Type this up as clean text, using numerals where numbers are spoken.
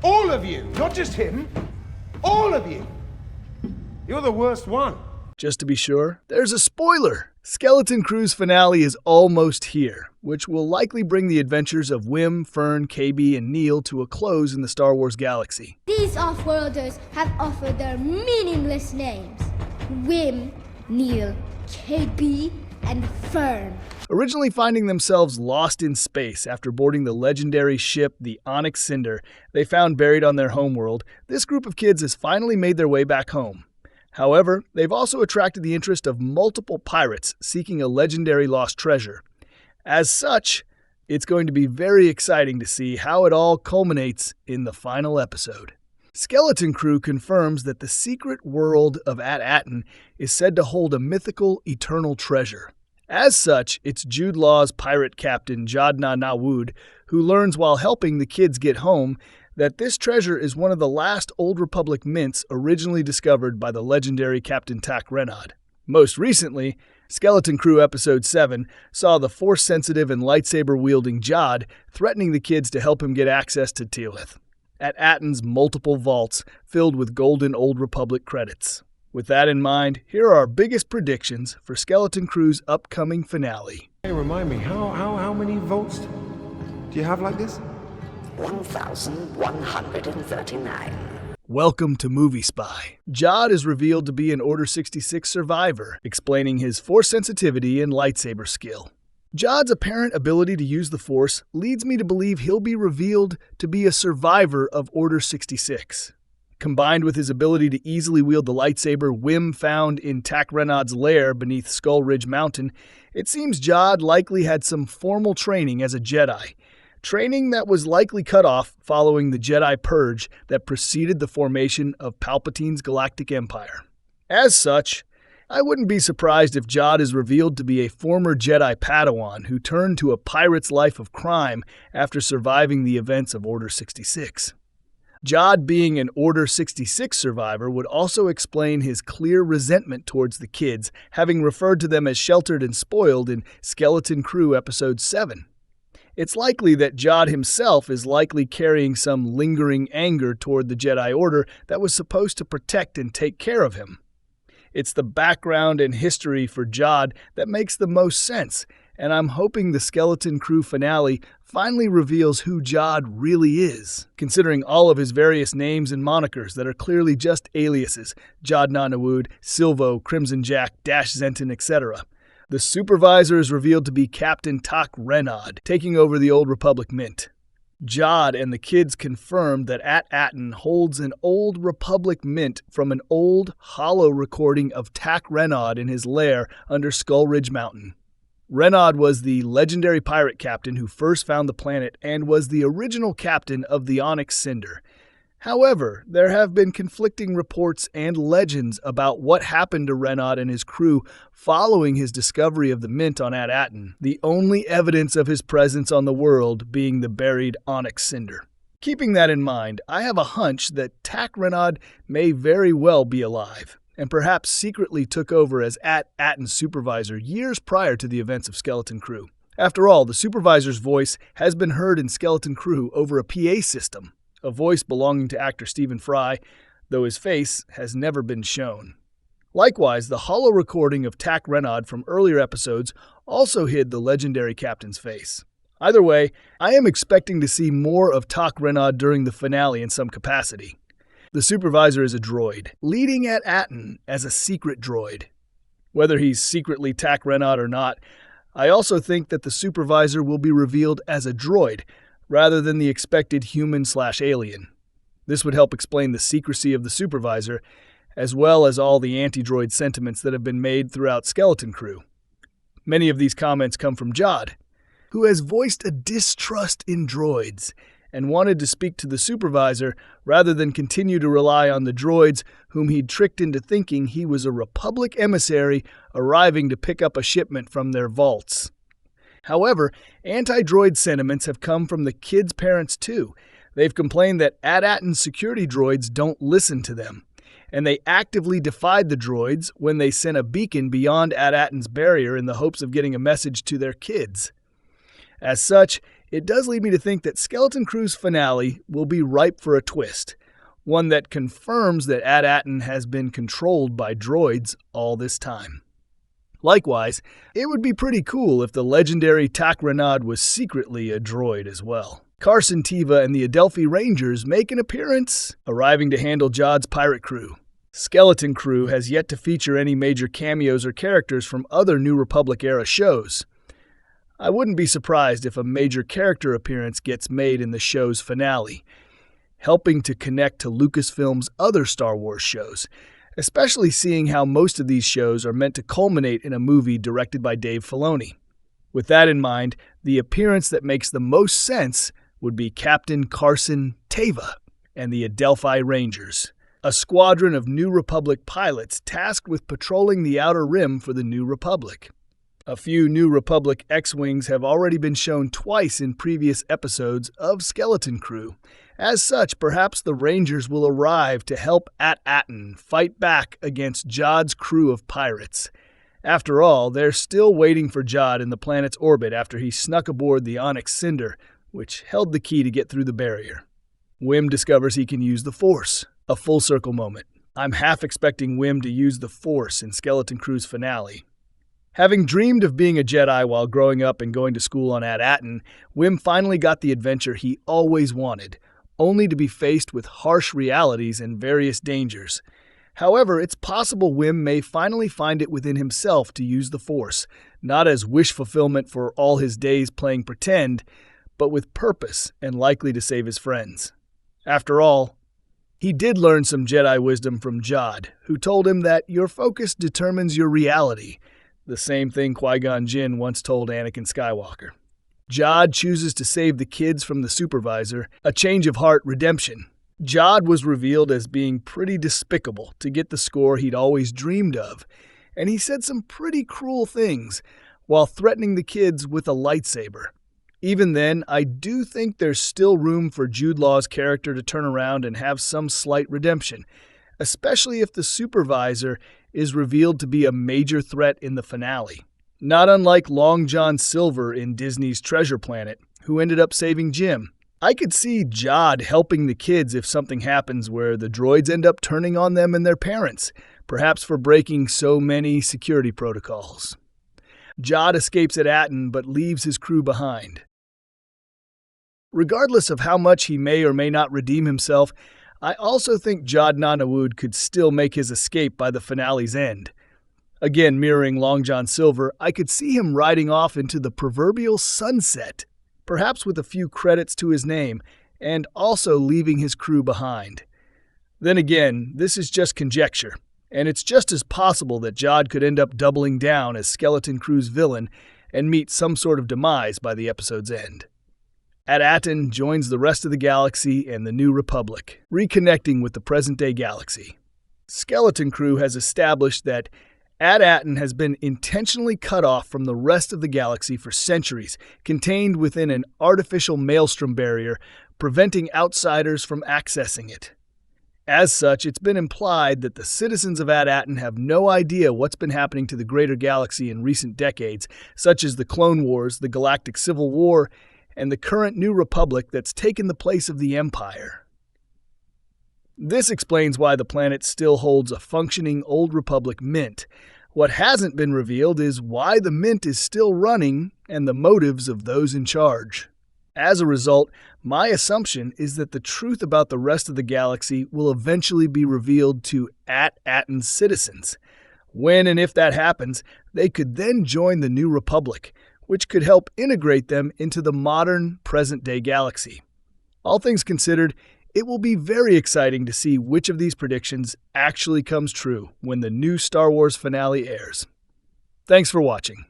All of you, not just him. All of you. You're the worst one. Just to be sure, there's a spoiler. Skeleton Crew's finale is almost here, which will likely bring the adventures of Wim, Fern, KB, and Neel to a close in the Star Wars galaxy. These off-worlders have offered their meaningless names. Wim, Neel, KB, and Fern. Originally finding themselves lost in space after boarding the legendary ship, the Onyx Cinder, they found buried on their homeworld, this group of kids has finally made their way back home. However, they've also attracted the interest of multiple pirates seeking a legendary lost treasure. As such, it's going to be very exciting to see how it all culminates in the final episode. Skeleton Crew confirms that the secret world of At Attin is said to hold a mythical, eternal treasure. As such, it's Jude Law's pirate captain, Jod Na Nawood, who learns while helping the kids get home that this treasure is one of the last Old Republic mints originally discovered by the legendary Captain Tak Rennod. Most recently, Skeleton Crew Episode 7 saw the Force-sensitive and lightsaber-wielding Jod threatening the kids to help him get access to Teal'c, At Attin's multiple vaults filled with golden Old Republic credits. With that in mind, here are our biggest predictions for Skeleton Crew's upcoming finale. Hey, remind me, how many votes do you have like this? 1,139. Welcome to Movie Spy. Jod is revealed to be an Order 66 survivor, explaining his Force sensitivity and lightsaber skill. Jod's apparent ability to use the Force leads me to believe he'll be revealed to be a survivor of Order 66. Combined with his ability to easily wield the lightsaber Wim found in Tak Rennod's lair beneath Skull Ridge Mountain, it seems Jod likely had some formal training as a Jedi. Training that was likely cut off following the Jedi Purge that preceded the formation of Palpatine's Galactic Empire. As such, I wouldn't be surprised if Jod is revealed to be a former Jedi Padawan who turned to a pirate's life of crime after surviving the events of Order 66. Jod being an Order 66 survivor would also explain his clear resentment towards the kids, having referred to them as sheltered and spoiled in Skeleton Crew Episode 7. It's likely that Jod himself is likely carrying some lingering anger toward the Jedi Order that was supposed to protect and take care of him. It's the background and history for Jod that makes the most sense, and I'm hoping the Skeleton Crew finale finally reveals who Jod really is, considering all of his various names and monikers that are clearly just aliases: Jod Na Nawood, Silvo, Crimson Jack, Dash Zenton, etc. The supervisor is revealed to be Captain Tak Rennod, taking over the Old Republic Mint. Jod and the kids confirmed that At Attin holds an Old Republic mint from an old, hollow recording of Tak Rennod in his lair under Skull Ridge Mountain. Rennod was the legendary pirate captain who first found the planet and was the original captain of the Onyx Cinder. However, there have been conflicting reports and legends about what happened to Rennod and his crew following his discovery of the mint on At Attin, the only evidence of his presence on the world being the buried Onyx Cinder. Keeping that in mind, I have a hunch that Tak Rennod may very well be alive, and perhaps secretly took over as At Attin's supervisor years prior to the events of Skeleton Crew. After all, the supervisor's voice has been heard in Skeleton Crew over a PA system, a voice belonging to actor Stephen Fry, though his face has never been shown. Likewise, the hollow recording of Tak Rennod from earlier episodes also hid the legendary captain's face. Either way, I am expecting to see more of Tak Rennod during the finale in some capacity. The supervisor is a droid, leading At Attin as a secret droid. Whether he's secretly Tak Rennod or not, I also think that the supervisor will be revealed as a droid, rather than the expected human/alien. This would help explain the secrecy of the supervisor, as well as all the anti-droid sentiments that have been made throughout Skeleton Crew. Many of these comments come from Jod, who has voiced a distrust in droids and wanted to speak to the supervisor rather than continue to rely on the droids whom he'd tricked into thinking he was a Republic emissary arriving to pick up a shipment from their vaults. However, anti-droid sentiments have come from the kids' parents too. They've complained that At Attin's security droids don't listen to them, and they actively defied the droids when they sent a beacon beyond At Attin's barrier in the hopes of getting a message to their kids. As such, it does lead me to think that Skeleton Crew's finale will be ripe for a twist, one that confirms that At Attin has been controlled by droids all this time. Likewise, it would be pretty cool if the legendary Tak Rennod was secretly a droid as well. Carson Teva and the Adelphi Rangers make an appearance, arriving to handle Jod's pirate crew. Skeleton Crew has yet to feature any major cameos or characters from other New Republic-era shows. I wouldn't be surprised if a major character appearance gets made in the show's finale, helping to connect to Lucasfilm's other Star Wars shows, especially seeing how most of these shows are meant to culminate in a movie directed by Dave Filoni. With that in mind, the appearance that makes the most sense would be Captain Carson Teva and the Adelphi Rangers, a squadron of New Republic pilots tasked with patrolling the Outer Rim for the New Republic. A few New Republic X-Wings have already been shown twice in previous episodes of Skeleton Crew. As such, perhaps the Rangers will arrive to help At Attin fight back against Jod's crew of pirates. After all, they're still waiting for Jod in the planet's orbit after he snuck aboard the Onyx Cinder, which held the key to get through the barrier. Wim discovers he can use the Force, a full circle moment. I'm half expecting Wim to use the Force in Skeleton Crew's finale. Having dreamed of being a Jedi while growing up and going to school on At Attin, Wim finally got the adventure he always wanted, only to be faced with harsh realities and various dangers. However, it's possible Wim may finally find it within himself to use the Force, not as wish fulfillment for all his days playing pretend, but with purpose and likely to save his friends. After all, he did learn some Jedi wisdom from Jod, who told him that your focus determines your reality, the same thing Qui-Gon Jinn once told Anakin Skywalker. Jod chooses to save the kids from the supervisor, a change of heart redemption. Jod was revealed as being pretty despicable to get the score he'd always dreamed of, and he said some pretty cruel things while threatening the kids with a lightsaber. Even then, I do think there's still room for Jude Law's character to turn around and have some slight redemption, especially if the supervisor is revealed to be a major threat in the finale. Not unlike Long John Silver in Disney's Treasure Planet, who ended up saving Jim. I could see Jod helping the kids if something happens where the droids end up turning on them and their parents, perhaps for breaking so many security protocols. Jod escapes At Attin but leaves his crew behind. Regardless of how much he may or may not redeem himself, I also think Jod Na Nawood could still make his escape by the finale's end. Again, mirroring Long John Silver, I could see him riding off into the proverbial sunset, perhaps with a few credits to his name, and also leaving his crew behind. Then again, this is just conjecture, and it's just as possible that Jod could end up doubling down as Skeleton Crew's villain and meet some sort of demise by the episode's end. At Attin joins the rest of the galaxy and the New Republic, reconnecting with the present-day galaxy. Skeleton Crew has established that At Attin has been intentionally cut off from the rest of the galaxy for centuries, contained within an artificial maelstrom barrier, preventing outsiders from accessing it. As such, it's been implied that the citizens of At Attin have no idea what's been happening to the greater galaxy in recent decades, such as the Clone Wars, the Galactic Civil War, and the current New Republic that's taken the place of the Empire. This explains why the planet still holds a functioning Old Republic mint. What hasn't been revealed is why the mint is still running and the motives of those in charge. As a result, my assumption is that the truth about the rest of the galaxy will eventually be revealed to At Attin's citizens. When and if that happens, they could then join the New Republic, which could help integrate them into the modern, present-day galaxy. All things considered, it will be very exciting to see which of these predictions actually comes true when the new Star Wars finale airs. Thanks for watching.